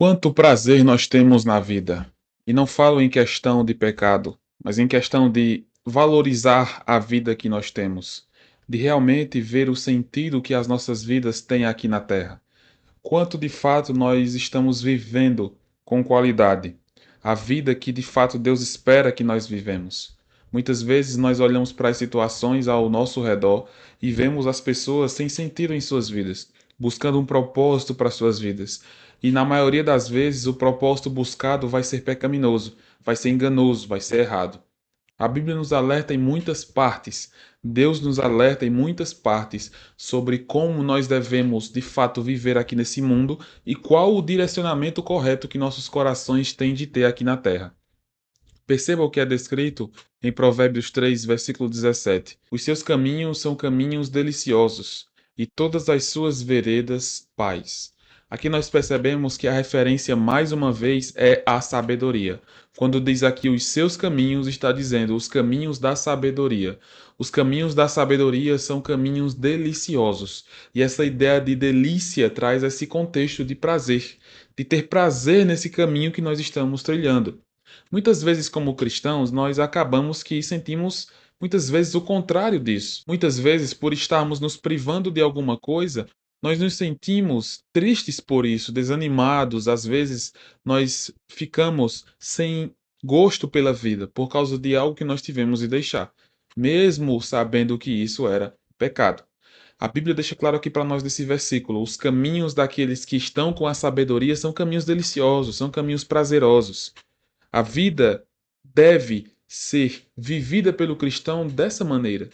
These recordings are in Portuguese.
Quanto prazer nós temos na vida. E não falo em questão de pecado, mas em questão de valorizar a vida que nós temos, de realmente ver o sentido que as nossas vidas têm aqui na Terra. Quanto de fato nós estamos vivendo com qualidade, a vida que de fato Deus espera que nós vivemos. Muitas vezes nós olhamos para as situações ao nosso redor e vemos as pessoas sem sentido em suas vidas, buscando um propósito para suas vidas. E na maioria das vezes o propósito buscado vai ser pecaminoso, vai ser enganoso, vai ser errado. A Bíblia nos alerta em muitas partes, Deus nos alerta em muitas partes sobre como nós devemos de fato viver aqui nesse mundo e qual o direcionamento correto que nossos corações têm de ter aqui na terra. Perceba o que é descrito em Provérbios 3, versículo 17. Os seus caminhos são caminhos deliciosos, e todas as suas veredas paz. Aqui nós percebemos que a referência, mais uma vez, é a sabedoria. Quando diz aqui os seus caminhos, está dizendo os caminhos da sabedoria. Os caminhos da sabedoria são caminhos deliciosos. E essa ideia de delícia traz esse contexto de prazer, de ter prazer nesse caminho que nós estamos trilhando. Muitas vezes, como cristãos, nós acabamos que sentimos muitas vezes o contrário disso. Muitas vezes, por estarmos nos privando de alguma coisa, nós nos sentimos tristes por isso, desanimados. Às vezes, nós ficamos sem gosto pela vida por causa de algo que nós tivemos de deixar, mesmo sabendo que isso era pecado. A Bíblia deixa claro aqui para nós nesse versículo: os caminhos daqueles que estão com a sabedoria são caminhos deliciosos, são caminhos prazerosos. A vida deve ser vivida pelo cristão dessa maneira,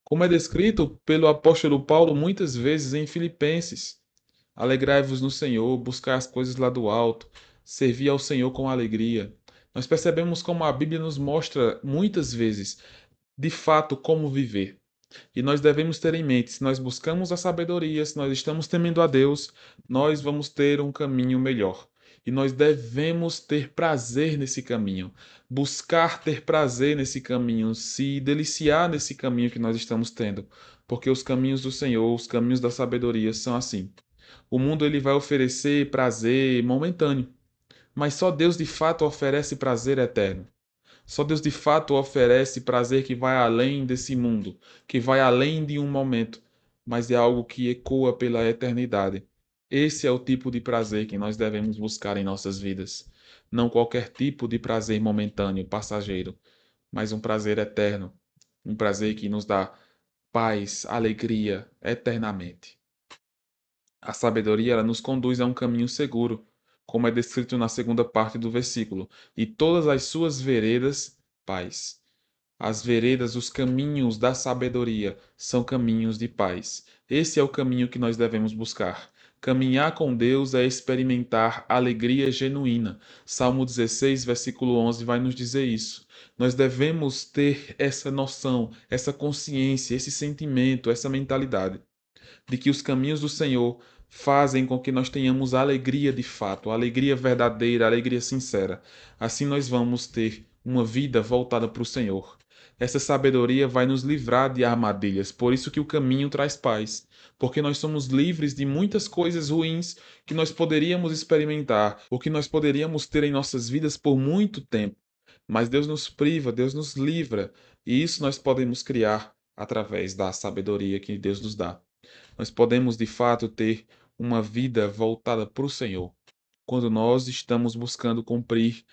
como é descrito pelo apóstolo Paulo muitas vezes em Filipenses. Alegrai-vos no Senhor, buscar as coisas lá do alto, servir ao Senhor com alegria. Nós percebemos como a Bíblia nos mostra muitas vezes, de fato, como viver. E nós devemos ter em mente, se nós buscamos a sabedoria, se nós estamos temendo a Deus, nós vamos ter um caminho melhor. E nós devemos ter prazer nesse caminho, buscar ter prazer nesse caminho, se deliciar nesse caminho que nós estamos tendo, porque os caminhos do Senhor, os caminhos da sabedoria são assim. O mundo ele vai oferecer prazer momentâneo, mas só Deus de fato oferece prazer eterno. Só Deus de fato oferece prazer que vai além desse mundo, que vai além de um momento, mas é algo que ecoa pela eternidade. Esse é o tipo de prazer que nós devemos buscar em nossas vidas. Não qualquer tipo de prazer momentâneo, passageiro, mas um prazer eterno, um prazer que nos dá paz, alegria eternamente. A sabedoria ela nos conduz a um caminho seguro, como é descrito na segunda parte do versículo, e todas as suas veredas, paz. As veredas, os caminhos da sabedoria são caminhos de paz. Esse é o caminho que nós devemos buscar. Caminhar com Deus é experimentar alegria genuína. Salmo 16, versículo 11 vai nos dizer isso. Nós devemos ter essa noção, essa consciência, esse sentimento, essa mentalidade de que os caminhos do Senhor fazem com que nós tenhamos alegria de fato, alegria verdadeira, alegria sincera. Assim nós vamos ter uma vida voltada para o Senhor. Essa sabedoria vai nos livrar de armadilhas, por isso que o caminho traz paz, porque nós somos livres de muitas coisas ruins que nós poderíamos experimentar, ou que nós poderíamos ter em nossas vidas por muito tempo. Mas Deus nos priva, Deus nos livra, e isso nós podemos criar através da sabedoria que Deus nos dá. Nós podemos de fato ter uma vida voltada para o Senhor, quando nós estamos buscando cumprir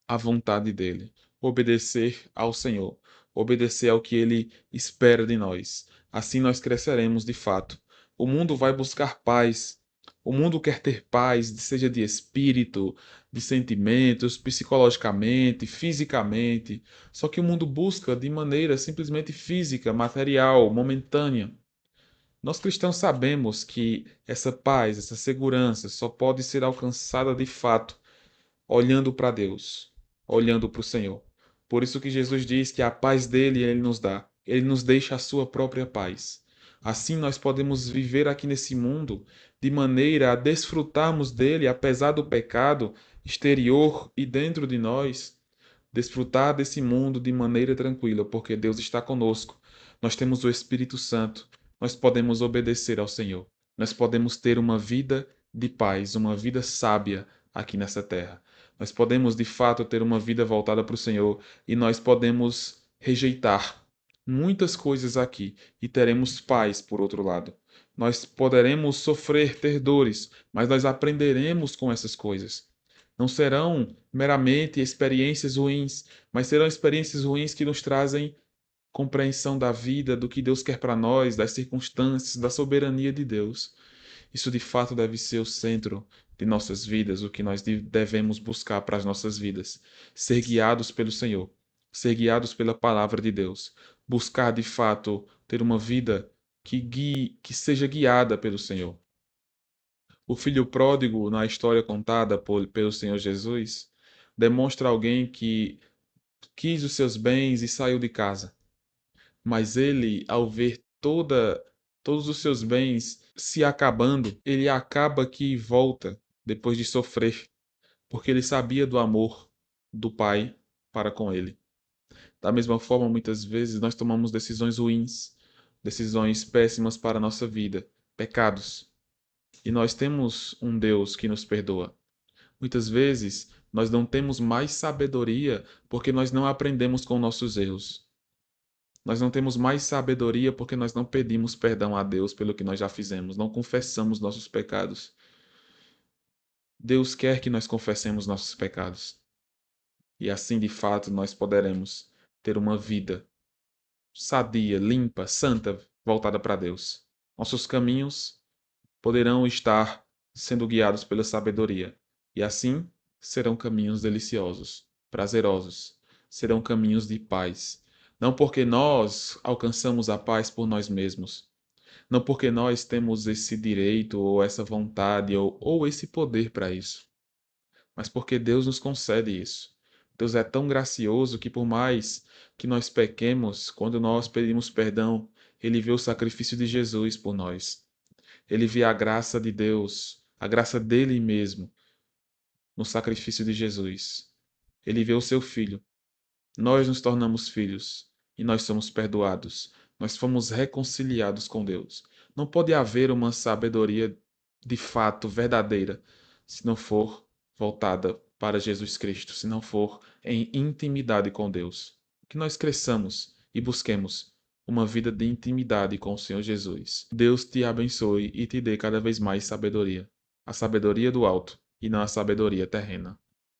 a vontade dele, obedecer ao Senhor, obedecer ao que ele espera de nós. Assim nós cresceremos de fato. O mundo vai buscar paz. O mundo quer ter paz, seja de espírito, de sentimentos, psicologicamente, fisicamente. Só que o mundo busca de maneira simplesmente física, material, momentânea. Nós cristãos sabemos que essa paz, essa segurança só pode ser alcançada de fato olhando para Deus, olhando para o Senhor. Por isso que Jesus diz que a paz dele ele nos dá. Ele nos deixa a sua própria paz. Assim nós podemos viver aqui nesse mundo de maneira a desfrutarmos dele apesar do pecado exterior e dentro de nós, desfrutar desse mundo de maneira tranquila, porque Deus está conosco. Nós temos o Espírito Santo. Nós podemos obedecer ao Senhor. Nós podemos ter uma vida de paz, uma vida sábia, aqui nessa terra. Nós podemos, de fato, ter uma vida voltada para o Senhor e nós podemos rejeitar muitas coisas aqui e teremos paz por outro lado. Nós poderemos sofrer, ter dores, mas nós aprenderemos com essas coisas. Não serão meramente experiências ruins, mas serão experiências ruins que nos trazem compreensão da vida, do que Deus quer para nós, das circunstâncias, da soberania de Deus. Isso de fato deve ser o centro de nossas vidas, o que nós devemos buscar para as nossas vidas. Ser guiados pelo Senhor, ser guiados pela palavra de Deus, buscar de fato ter uma vida que seja guiada pelo Senhor. O filho pródigo, na história contada pelo Senhor Jesus, demonstra alguém que quis os seus bens e saiu de casa. Mas ele, ao ver todos os seus bens se acabando, ele acaba que volta depois de sofrer, porque ele sabia do amor do Pai para com ele. Da mesma forma, muitas vezes nós tomamos decisões ruins, decisões péssimas para a nossa vida, pecados. E nós temos um Deus que nos perdoa. Muitas vezes nós não temos mais sabedoria porque nós não aprendemos com nossos erros. Nós não temos mais sabedoria porque nós não pedimos perdão a Deus pelo que nós já fizemos, não confessamos nossos pecados. Deus quer que nós confessemos nossos pecados. E assim, de fato, nós poderemos ter uma vida sadia, limpa, santa, voltada para Deus. Nossos caminhos poderão estar sendo guiados pela sabedoria. E assim serão caminhos deliciosos, prazerosos, serão caminhos de paz. Não porque nós alcançamos a paz por nós mesmos, não porque nós temos esse direito ou essa vontade ou esse poder para isso, mas porque Deus nos concede isso. Deus é tão gracioso que, por mais que nós pequemos, quando nós pedimos perdão, Ele vê o sacrifício de Jesus por nós. Ele vê a graça de Deus, a graça dele mesmo, no sacrifício de Jesus. Ele vê o seu filho. Nós nos tornamos filhos e nós somos perdoados. Nós fomos reconciliados com Deus. Não pode haver uma sabedoria de fato verdadeira se não for voltada para Jesus Cristo, se não for em intimidade com Deus. Que nós cresçamos e busquemos uma vida de intimidade com o Senhor Jesus. Deus te abençoe e te dê cada vez mais sabedoria. A sabedoria do alto e não a sabedoria terrena.